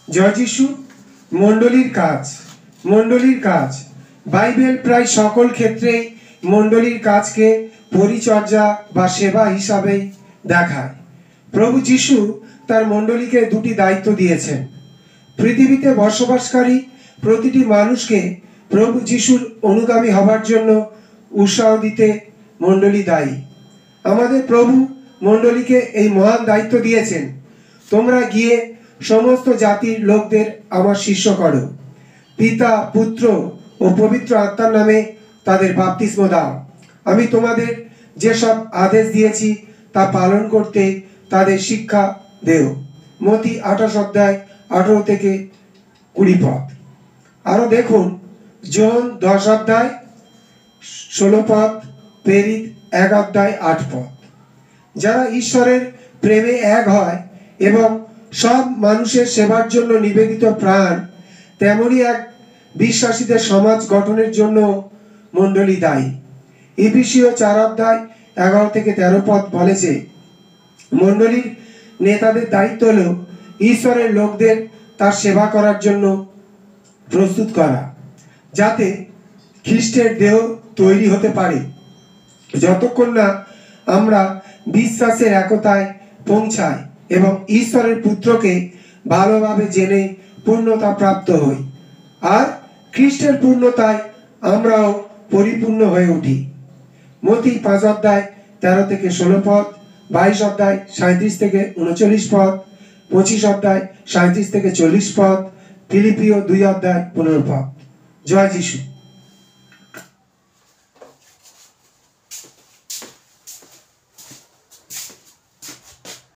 জয় যিশু। মণ্ডলীর কাজ। মণ্ডলীর কাজ বাইবেল প্রায় সকল ক্ষেত্রেই মণ্ডলীর কাজকে পরিচর্যা বা সেবা হিসাবে দেখায়। প্রভু যিশু তার মণ্ডলীকে দুটি দায়িত্ব দিয়েছেন। পৃথিবীতে বসবাসকারী প্রতিটি মানুষকে প্রভু যিশুর অনুগামী হবার জন্য উৎসাহ দিতে মণ্ডলী দায়ী। আমাদের প্রভু মণ্ডলীকে এই মহান দায়িত্ব দিয়েছেন, তোমরা গিয়ে সমস্ত জাতির লোকদের আমার শিষ্য করো, পিতা পুত্র ও পবিত্র আত্মার নামে তাদের বাপ্তিস্ম দাও। আমি তোমাদের যেসব আদেশ দিয়েছি তা পালন করতে তাদের শিক্ষা দেও। মতি 28 অধ্যায় 18 থেকে 20 পদ। আরো দেখুন জন 10 অধ্যায় 16 পদ, প্রেরিত 1 অধ্যায় 8 পদ। যারা ঈশ্বরের প্রেমে এক হয় এবং সব মানুষের সেবার জন্য নিবেদিত প্রাণ, তেমনি এক বিশ্বাসীদের সমাজ গঠনের জন্য মণ্ডলী দায়ী। এফেসীয় 4 অধ্যায় 11 থেকে 13 পদ বলেছে, মণ্ডলীর নেতাদের দায়িত্ব হলো ঈশ্বরের লোকদের তার সেবা করার জন্য প্রস্তুত করা, যাতে খ্রিস্টের দেহ তৈরি হতে পারে, যতক্ষণ না আমরা বিশ্বাসের একতায় পৌঁছাই এবং ঈশ্বরের পুত্রকে ভালোভাবে জেনে পূর্ণতা প্রাপ্ত হই, আর খ্রিস্টের পূর্ণতায় আমরাও পরিপূর্ণ হয়ে উঠি। মতি 5 অধ্যায় 13 থেকে 16 পদ, 22 অধ্যায় 37 থেকে 39 পদ, 25 অধ্যায় 37 থেকে 40 পদ, ফিলিপিও 2 অধ্যায় 15 পদ। জয় যিশু।